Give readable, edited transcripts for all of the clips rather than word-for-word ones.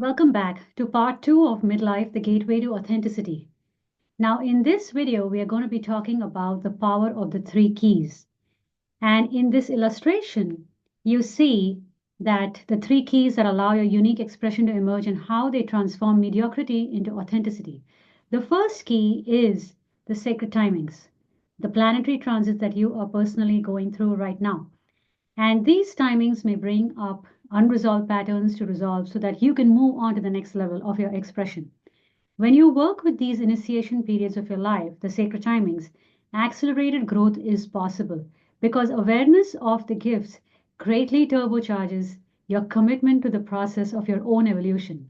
Welcome back to part two of Midlife, the Gateway to Authenticity. Now, in this video, we are going to be talking about the power of the three keys. And in this illustration, you see that the three keys that allow your unique expression to emerge and how they transform mediocrity into authenticity. The first key is the sacred timings, the planetary transits that you are personally going through right now. And these timings may bring up unresolved patterns to resolve so that you can move on to the next level of your expression. When you work with these initiation periods of your life, the sacred timings, accelerated growth is possible because awareness of the gifts greatly turbocharges your commitment to the process of your own evolution.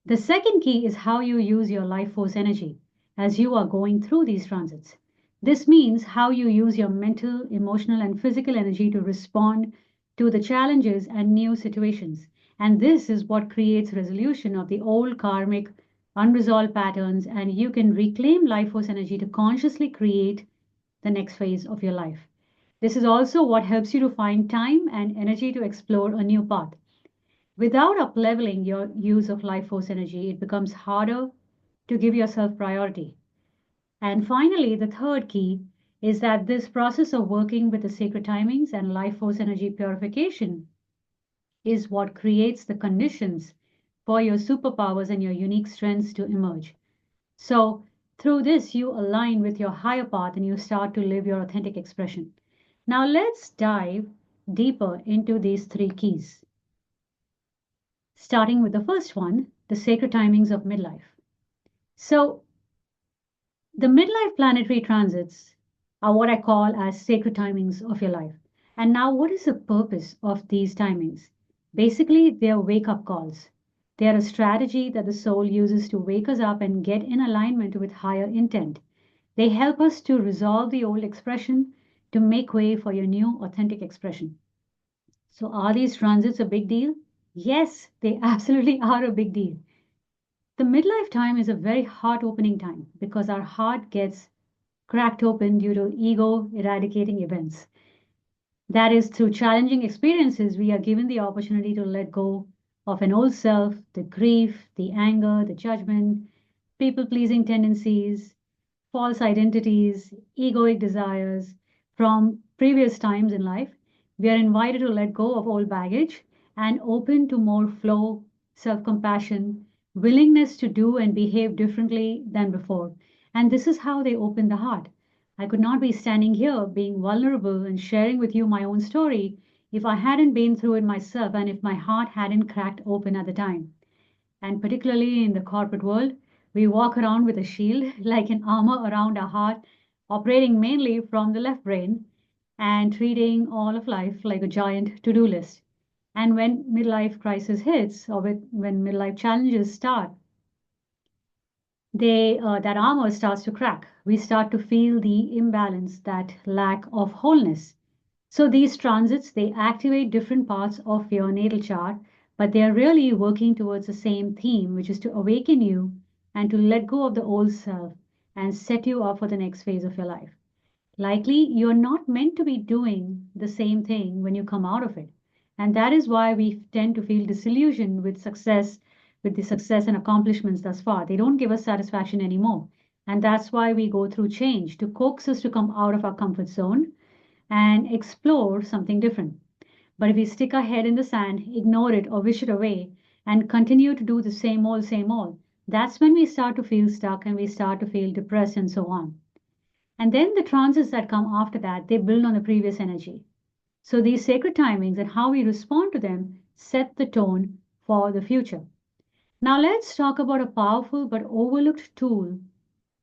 The second key is how you use your life force energy as you are going through these transits. This means how you use your mental, emotional, and physical energy to respond to the challenges and new situations. And this is what creates resolution of the old karmic unresolved patterns, and you can reclaim life force energy to consciously create the next phase of your life. This is also what helps you to find time and energy to explore a new path. Without upleveling your use of life force energy, it becomes harder to give yourself priority. And finally, the third key is that this process of working with the sacred timings and life force energy purification is what creates the conditions for your superpowers and your unique strengths to emerge. So, through this, you align with your higher path and you start to live your authentic expression. Now, let's dive deeper into these three keys, starting with the first one, the sacred timings of midlife. So, the midlife planetary transits are what I call as sacred timings of your life. And now, what is the purpose of these timings? Basically, they are wake up calls. They are a strategy that the soul uses to wake us up and get in alignment with higher intent. They help us to resolve the old expression to make way for your new authentic expression. So, are these transits a big deal? Yes, they absolutely are a big deal. The midlife time is a very heart opening time because our heart gets cracked open due to ego eradicating events. That is, through challenging experiences, we are given the opportunity to let go of an old self, the grief, the anger, the judgment, people pleasing tendencies, false identities, egoic desires from previous times in life. We are invited to let go of old baggage and open to more flow, self compassion, willingness to do and behave differently than before. And this is how they open the heart. I could not be standing here being vulnerable and sharing with you my own story if I hadn't been through it myself and if my heart hadn't cracked open at the time. And particularly in the corporate world, we walk around with a shield like an armor around our heart, operating mainly from the left brain and treating all of life like a giant to do list. And when midlife crisis hits or when midlife challenges start, that armor starts to crack. We start to feel the imbalance, that lack of wholeness. So these transits, they activate different parts of your natal chart, but they are really working towards the same theme, which is to awaken you and to let go of the old self and set you up for the next phase of your life. Likely, you're not meant to be doing the same thing when you come out of it. And that is why we tend to feel disillusioned with success, with the success and accomplishments thus far. They don't give us satisfaction anymore. And that's why we go through change to coax us to come out of our comfort zone and explore something different. But if we stick our head in the sand, ignore it or wish it away, and continue to do the same old, that's when we start to feel stuck and we start to feel depressed and so on. And then the transits that come after that, they build on the previous energy. So these sacred timings and how we respond to them set the tone for the future. Now let's talk about a powerful but overlooked tool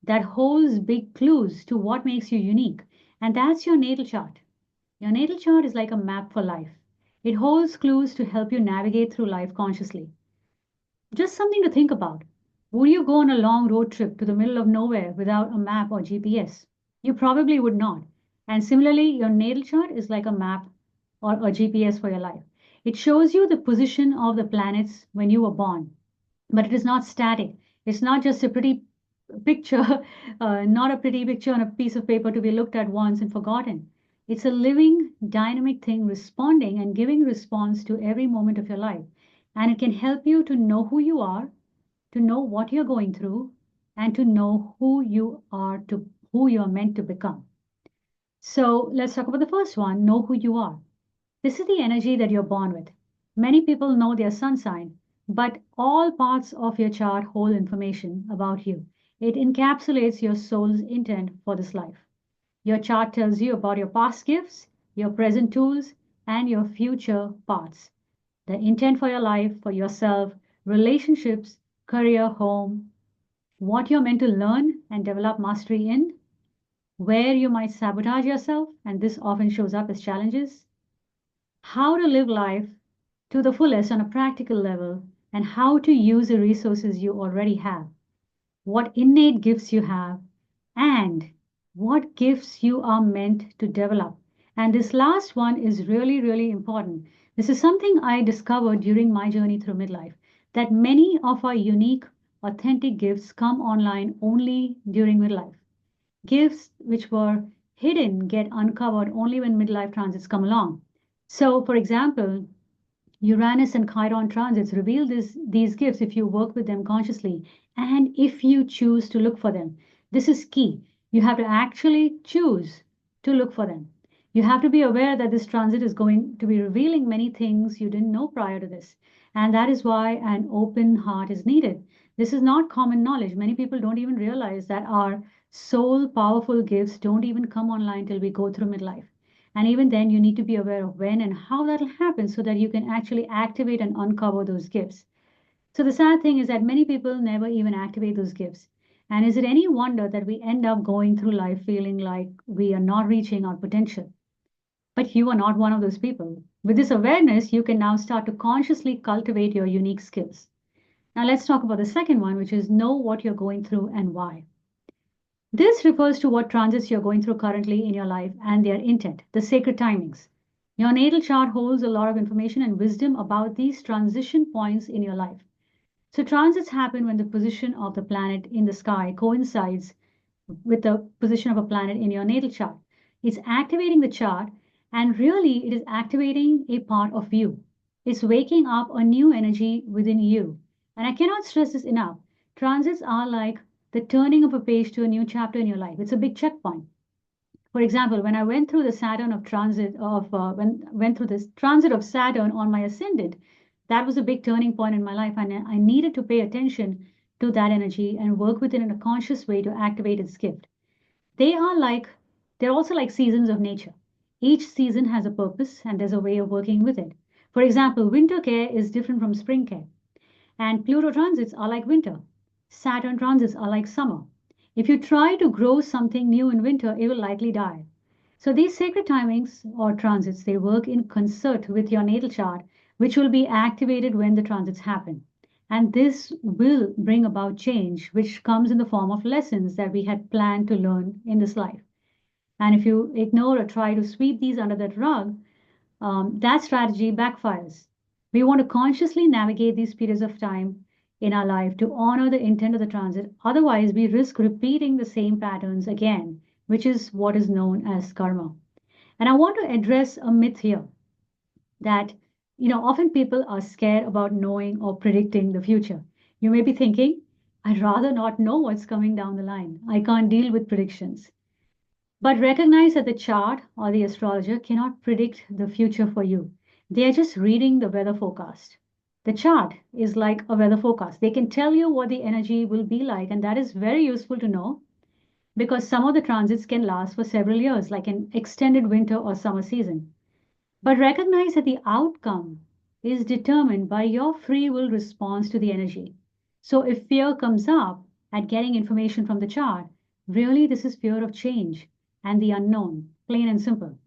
that holds big clues to what makes you unique, and that's your natal chart. Your natal chart is like a map for life. It holds clues to help you navigate through life consciously. Just something to think about. Would you go on a long road trip to the middle of nowhere without a map or GPS? You probably would not. And similarly, your natal chart is like a map or a GPS for your life. It shows you the position of the planets when you were born, but it is not static. It's not just a pretty picture, not a pretty picture on a piece of paper to be looked at once and forgotten. It's a living, dynamic thing responding and giving response to every moment of your life. and it can help you to know who you are, to know what you're going through, and to know who you're meant to become. So let's talk about the first one, know who you are. This is the energy that you're born with. Many people know their sun sign, but all parts of your chart hold information about you. It encapsulates your soul's intent for this life. Your chart tells you about your past gifts, your present tools, and your future paths. The intent for your life, for yourself, relationships, career, home, what you're meant to learn and develop mastery in, where you might sabotage yourself, and this often shows up as challenges, how to live life to the fullest on a practical level, and how to use the resources you already have, what innate gifts you have, and what gifts you are meant to develop. And this last one is really, really important. This is something I discovered during my journey through midlife, that many of our unique, authentic gifts come online only during midlife. Gifts which were hidden get uncovered only when midlife transits come along. So, for example, Uranus and Chiron transits reveal these gifts if you work with them consciously and if you choose to look for them. This is key. You have to actually choose to look for them. You have to be aware that this transit is going to be revealing many things you didn't know prior to this. And that is why an open heart is needed. This is not common knowledge. Many people don't even realize that our soul powerful gifts don't even come online till we go through midlife. And even then, you need to be aware of when and how that'll happen so that you can actually activate and uncover those gifts. So the sad thing is that many people never even activate those gifts. And is it any wonder that we end up going through life feeling like we are not reaching our potential? But you are not one of those people. With this awareness, you can now start to consciously cultivate your unique skills. Now let's talk about the second one, which is know what you're going through and why. This refers to what transits you're going through currently in your life and their intent, the sacred timings. Your natal chart holds a lot of information and wisdom about these transition points in your life. So, transits happen when the position of the planet in the sky coincides with the position of a planet in your natal chart. It's activating the chart, and really, it is activating a part of you. It's waking up a new energy within you. And I cannot stress this enough. Transits are like the turning of a page to a new chapter in your life. It's a big checkpoint. For example, when I went through the Saturn of transit of when went through this transit of Saturn on my ascendant, that was a big turning point in my life, and I needed to pay attention to that energy and work with it in a conscious way to activate its gift. They are like they're also like seasons of nature. Each season has a purpose and there's a way of working with it. For example, winter care is different from spring care. And Pluto transits are like winter. Saturn transits are like summer. If you try to grow something new in winter, it will likely die. So these sacred timings or transits, they work in concert with your natal chart, which will be activated when the transits happen. And this will bring about change, which comes in the form of lessons that we had planned to learn in this life. And if you ignore or try to sweep these under that rug, that strategy backfires. We want to consciously navigate these periods of time in our life to honor the intent of the transit. Otherwise, we risk repeating the same patterns again, which is what is known as karma. And I want to address a myth here that, often people are scared about knowing or predicting the future. You may be thinking, I'd rather not know what's coming down the line. I can't deal with predictions. But recognize that the chart or the astrologer cannot predict the future for you. They are just reading the weather forecast. The chart is like a weather forecast. They can tell you what the energy will be like, and that is very useful to know because some of the transits can last for several years, like an extended winter or summer season. But recognize that the outcome is determined by your free will response to the energy. So if fear comes up at getting information from the chart, really this is fear of change and the unknown, plain and simple.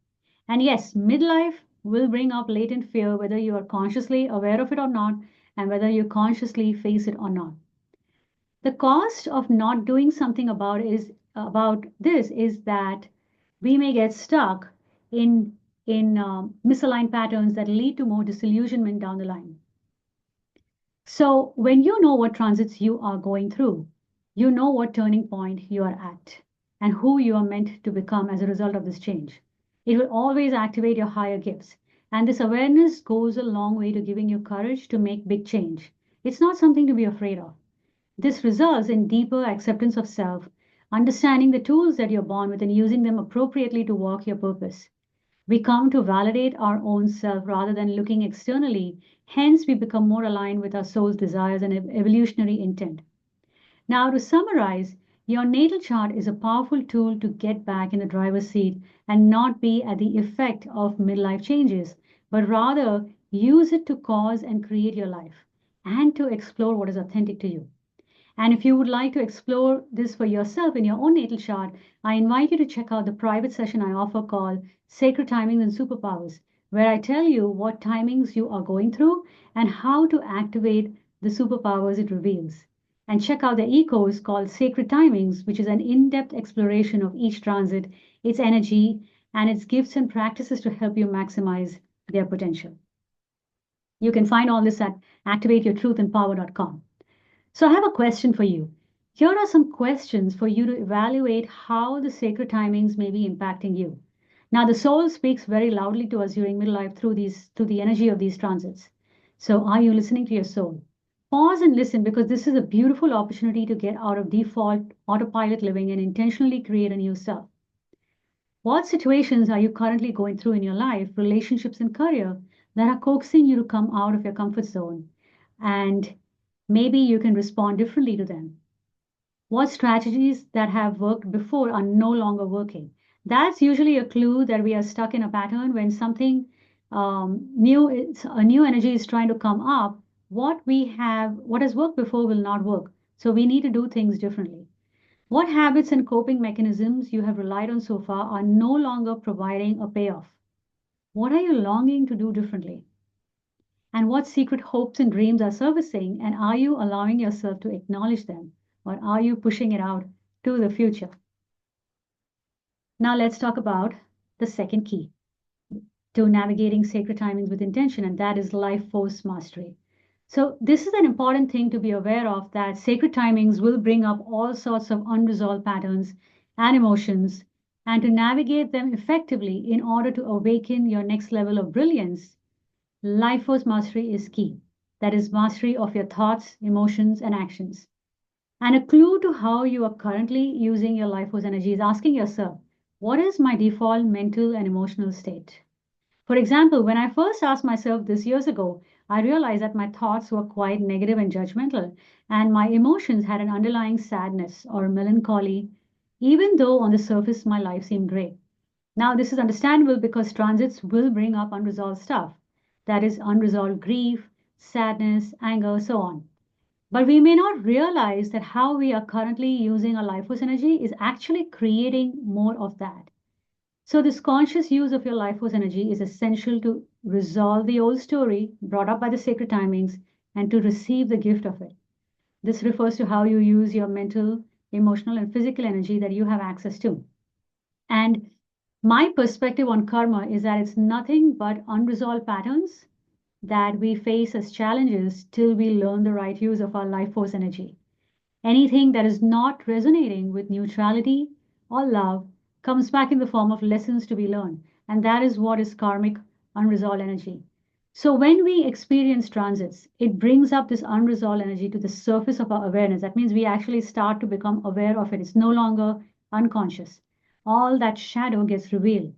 And yes, midlife will bring up latent fear whether you are consciously aware of it or not, and whether you consciously face it or not. The cost of not doing something about this is that we may get stuck in misaligned patterns that lead to more disillusionment down the line. So when you know what transits you are going through, you know what turning point you are at and who you are meant to become as a result of this change. It will always activate your higher gifts. And this awareness goes a long way to giving you courage to make big change. It's not something to be afraid of. This results in deeper acceptance of self, understanding the tools that you're born with and using them appropriately to work your purpose. We come to validate our own self rather than looking externally. Hence, we become more aligned with our soul's desires and evolutionary intent. Now, to summarize, your natal chart is a powerful tool to get back in the driver's seat and not be at the effect of midlife changes, but rather use it to cause and create your life and to explore what is authentic to you. And if you would like to explore this for yourself in your own natal chart, I invite you to check out the private session I offer called Sacred Timings and Superpowers, where I tell you what timings you are going through and how to activate the superpowers it reveals. And check out the e-course called Sacred Timings, which is an in-depth exploration of each transit, its energy, and its gifts and practices to help you maximize their potential. You can find all this at activateyourtruthandpower.com. So I have a question for you. Here are some questions for you to evaluate how the sacred timings may be impacting you. Now, the soul speaks very loudly to us during midlife through the energy of these transits. So are you listening to your soul? Pause and listen because this is a beautiful opportunity to get out of default autopilot living and intentionally create a new self. What situations are you currently going through in your life, relationships and career, that are coaxing you to come out of your comfort zone? And maybe you can respond differently to them. What strategies that have worked before are no longer working? That's usually a clue that we are stuck in a pattern when something a new energy is trying to come up. What has worked before will not work. So we need to do things differently. What habits and coping mechanisms you have relied on so far are no longer providing a payoff? What are you longing to do differently? And what secret hopes and dreams are surfacing? And are you allowing yourself to acknowledge them? Or are you pushing it out to the future? Now let's talk about the second key to navigating sacred timings with intention, and that is life force mastery. So this is an important thing to be aware of, that sacred timings will bring up all sorts of unresolved patterns and emotions, and to navigate them effectively in order to awaken your next level of brilliance, life force mastery is key. That is mastery of your thoughts, emotions, and actions. And a clue to how you are currently using your life force energy is asking yourself, what is my default mental and emotional state? For example, when I first asked myself this years ago, I realized that my thoughts were quite negative and judgmental, and my emotions had an underlying sadness or melancholy, even though on the surface my life seemed great. Now, this is understandable because transits will bring up unresolved stuff. That is, unresolved grief, sadness, anger, so on. But we may not realize that how we are currently using our life force energy is actually creating more of that. So, this conscious use of your life force energy is essential to resolve the old story brought up by the sacred timings and to receive the gift of it. This refers to how you use your mental, emotional, and physical energy that you have access to. And my perspective on karma is that it's nothing but unresolved patterns that we face as challenges till we learn the right use of our life force energy. Anything that is not resonating with neutrality or love comes back in the form of lessons to be learned. And that is what is karmic unresolved energy. So when we experience transits, it brings up this unresolved energy to the surface of our awareness. That means we actually start to become aware of it. It's no longer unconscious. All that shadow gets revealed.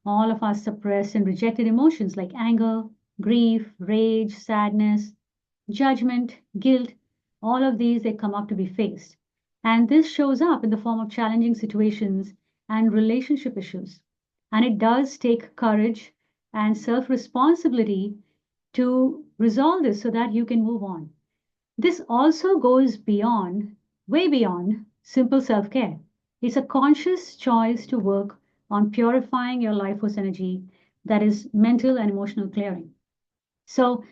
All of our suppressed and rejected emotions like anger, grief, rage, sadness, judgment, guilt, all of these, they come up to be faced. And this shows up in the form of challenging situations and relationship issues. And it does take courage and self responsibility to resolve this so that you can move on. This also goes beyond, way beyond, simple self care. It's a conscious choice to work on purifying your life force energy, that is mental and emotional clearing. So,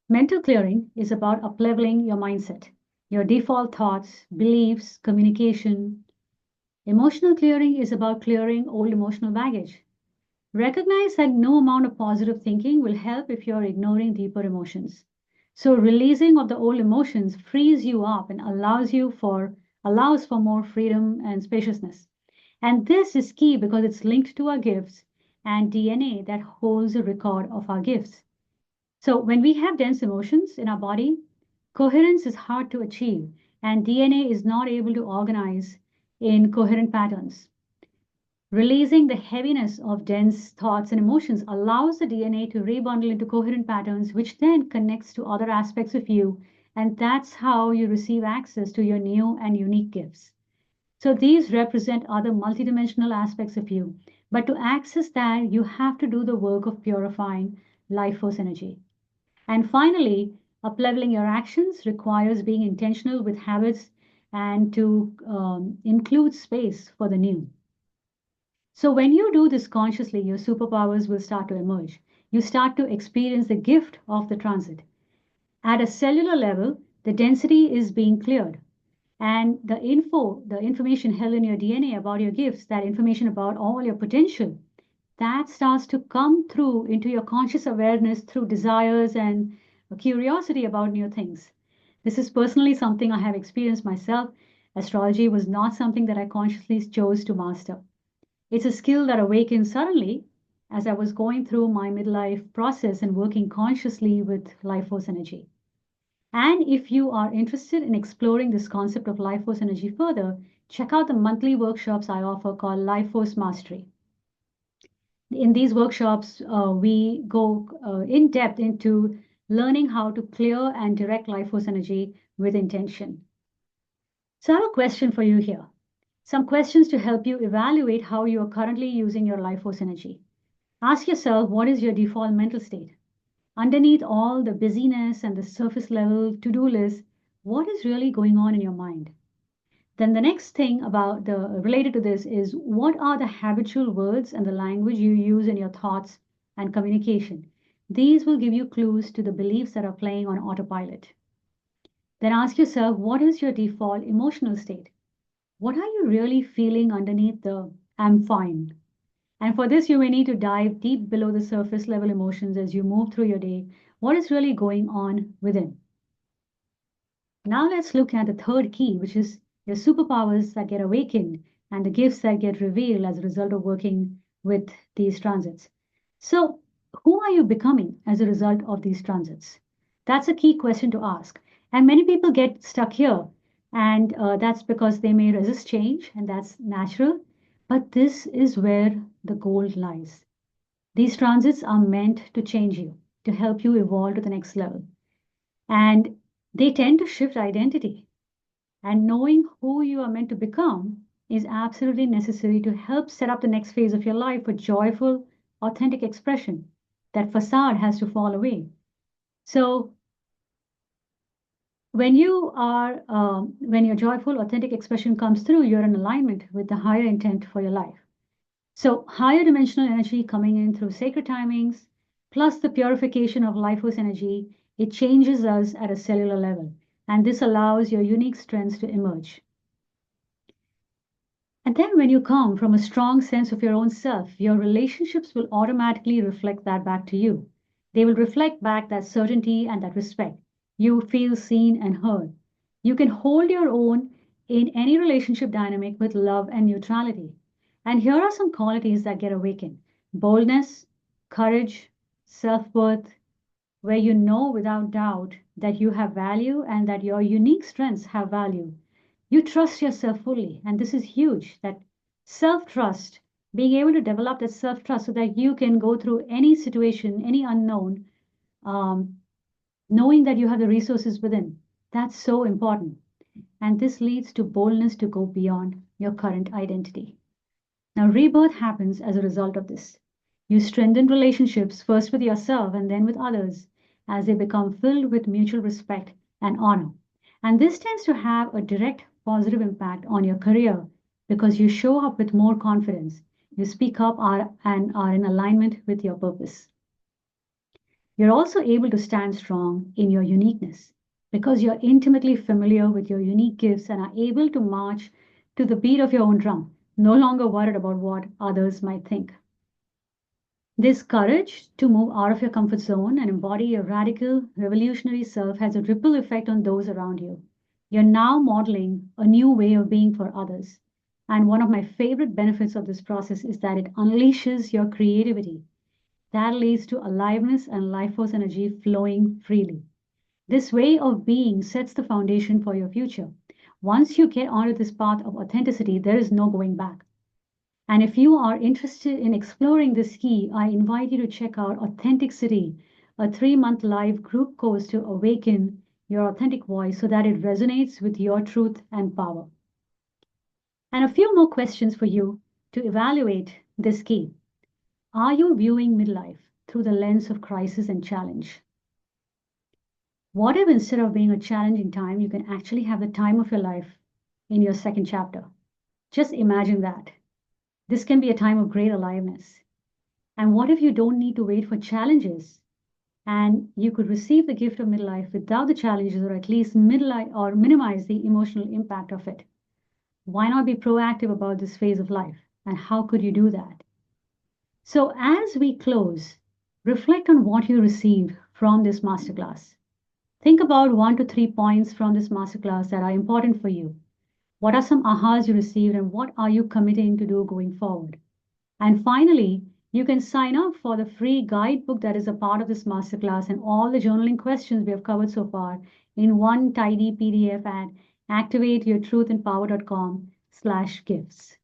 mental clearing is about upleveling your mindset, your default thoughts, beliefs, communication. Emotional clearing is about clearing old emotional baggage. Recognize that no amount of positive thinking will help if you're ignoring deeper emotions. So releasing of the old emotions frees you up and allows for more freedom and spaciousness. And this is key because it's linked to our gifts and DNA that holds a record of our gifts. So when we have dense emotions in our body, coherence is hard to achieve, and DNA is not able to organize in coherent patterns. Releasing the heaviness of dense thoughts and emotions allows the DNA to rebundle into coherent patterns, which then connects to other aspects of you. And that's how you receive access to your new and unique gifts. So these represent other multidimensional aspects of you. But to access that, you have to do the work of purifying life force energy. And finally, upleveling your actions requires being intentional with habits and to include space for the new. So when you do this consciously, your superpowers will start to emerge. You start to experience the gift of the transit. At a cellular level, the density is being cleared. And the information held in your DNA about your gifts, that information about all your potential, that starts to come through into your conscious awareness through desires and a curiosity about new things. This is personally something I have experienced myself. Astrology was not something that I consciously chose to master. It's a skill that awakened suddenly as I was going through my midlife process and working consciously with life force energy. And if you are interested in exploring this concept of life force energy further, check out the monthly workshops I offer called Life Force Mastery. In these workshops, we go in depth into learning how to clear and direct life force energy with intention. So I have a question for you here. Some questions to help you evaluate how you are currently using your life force energy. Ask yourself, what is your default mental state? Underneath all the busyness and the surface level to-do list, what is really going on in your mind? Then the next thing about the related to this is, what are the habitual words and the language you use in your thoughts and communication? These will give you clues to the beliefs that are playing on autopilot. Then ask yourself, what is your default emotional state? What are you really feeling underneath the I'm fine? And for this, you may need to dive deep below the surface level emotions as you move through your day. What is really going on within? Now let's look at the third key, which is your superpowers that get awakened and the gifts that get revealed as a result of working with these transits. So, who are you becoming as a result of these transits? That's a key question to ask. And many people get stuck here, and that's because they may resist change, and that's natural. But this is where the gold lies. These transits are meant to change you, to help you evolve to the next level. And they tend to shift identity. And knowing who you are meant to become is absolutely necessary to help set up the next phase of your life for joyful, authentic expression. That facade has to fall away. So when when your joyful, authentic expression comes through, you're in alignment with the higher intent for your life. So higher dimensional energy coming in through sacred timings, plus the purification of life force energy, it changes us at a cellular level. And this allows your unique strengths to emerge. And then when you come from a strong sense of your own self, your relationships will automatically reflect that back to you. They will reflect back that certainty and that respect. You feel seen and heard. You can hold your own in any relationship dynamic with love and neutrality. And here are some qualities that get awakened: boldness, courage, self worth, where you know without doubt that you have value and that your unique strengths have value. You trust yourself fully, and this is huge. That self trust, being able to develop that self trust so that you can go through any situation, any unknown, um, knowing that you have the resources within. That's so important. And this leads to boldness to go beyond your current identity. Now, rebirth happens as a result of this. You strengthen relationships first with yourself and then with others as they become filled with mutual respect and honor. And this tends to have a direct positive impact on your career because you show up with more confidence. You speak up and are in alignment with your purpose. You're also able to stand strong in your uniqueness because you're intimately familiar with your unique gifts and are able to march to the beat of your own drum, no longer worried about what others might think. This courage to move out of your comfort zone and embody your radical, revolutionary self has a ripple effect on those around you. You're now modeling a new way of being for others. And one of my favorite benefits of this process is that it unleashes your creativity. That leads to aliveness and life force energy flowing freely. This way of being sets the foundation for your future. Once you get onto this path of authenticity, there is no going back. And if you are interested in exploring this key, I invite you to check out Authenticity, a 3-month live group course to awaken your authentic voice so that it resonates with your truth and power. And a few more questions for you to evaluate this key. Are you viewing midlife through the lens of crisis and challenge? What if instead of being a challenging time, you can actually have the time of your life in your second chapter? Just imagine that. This can be a time of great aliveness. And what if you don't need to wait for challenges and you could receive the gift of midlife without the challenges, or at least midlife or minimize the emotional impact of it? Why not be proactive about this phase of life? And how could you do that? So as we close, reflect on what you received from this masterclass. Think about 1 to 3 points from this masterclass that are important for you. What are some ahas you received and what are you committing to do going forward? And finally, you can sign up for the free guidebook that is a part of this masterclass and all the journaling questions we have covered so far in one tidy PDF at activateyourtruthandpower.com/gifts.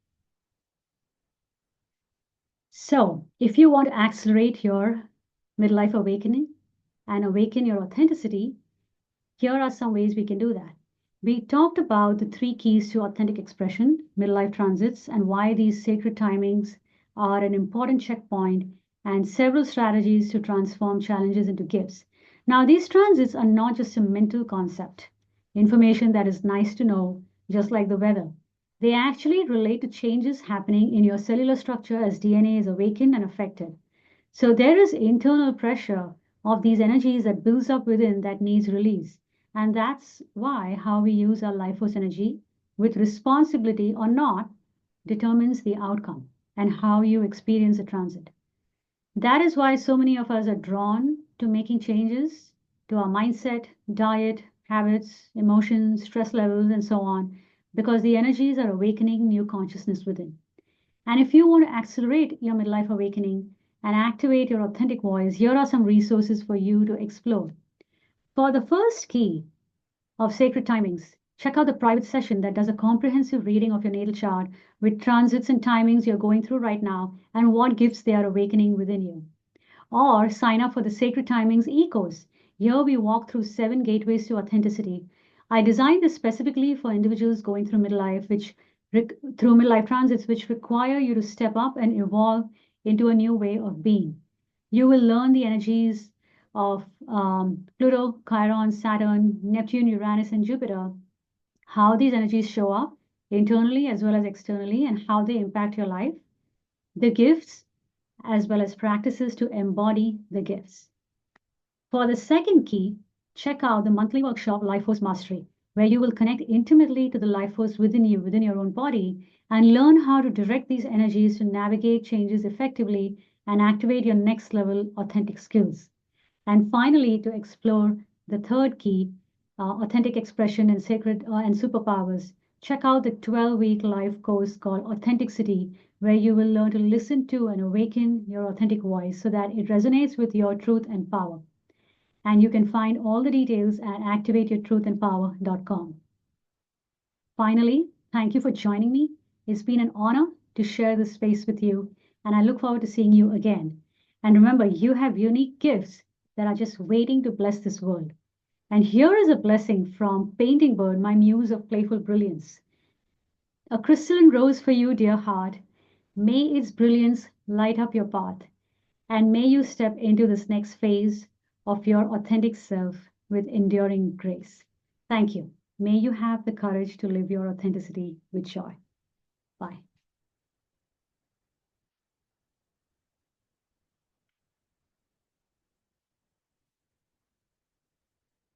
So if you want to accelerate your midlife awakening and awaken your authenticity, here are some ways we can do that. We talked about the 3 keys to authentic expression, midlife transits, and why these sacred timings are an important checkpoint, and several strategies to transform challenges into gifts. Now, these transits are not just a mental concept, information that is nice to know, just like the weather. They actually relate to changes happening in your cellular structure as DNA is awakened and affected. So there is internal pressure of these energies that builds up within that needs release. And that's why how we use our life force energy with responsibility or not determines the outcome and how you experience a transit. That is why so many of us are drawn to making changes to our mindset, diet, habits, emotions, stress levels, and so on, because the energies are awakening new consciousness within. And if you want to accelerate your midlife awakening and activate your authentic voice, here are some resources for you to explore. For the first key of sacred timings, check out the private session that does a comprehensive reading of your natal chart with transits and timings you're going through right now and what gifts they are awakening within you. Or sign up for the Sacred Timings e-course. Here we walk through 7 gateways to authenticity. I designed this specifically for individuals going through midlife, through midlife transits, which require you to step up and evolve into a new way of being. You will learn the energies of Pluto, Chiron, Saturn, Neptune, Uranus, and Jupiter, how these energies show up internally as well as externally, and how they impact your life, the gifts, as well as practices to embody the gifts. For the second key, check out the monthly workshop, Life Force Mastery, where you will connect intimately to the life force within you, within your own body, and learn how to direct these energies to navigate changes effectively and activate your next level authentic skills. And finally, to explore the third key, authentic expression and sacred and superpowers, check out the 12-week live course called Authenticity, where you will learn to listen to and awaken your authentic voice so that it resonates with your truth and power. And you can find all the details at activateyourtruthandpower.com. Finally, thank you for joining me. It's been an honor to share this space with you, and I look forward to seeing you again. And remember, you have unique gifts that are just waiting to bless this world. And here is a blessing from Painting Bird, my muse of playful brilliance. A crystalline rose for you, dear heart. May its brilliance light up your path, and may you step into this next phase of your authentic self with enduring grace. Thank you. May you have the courage to live your authenticity with joy. Bye.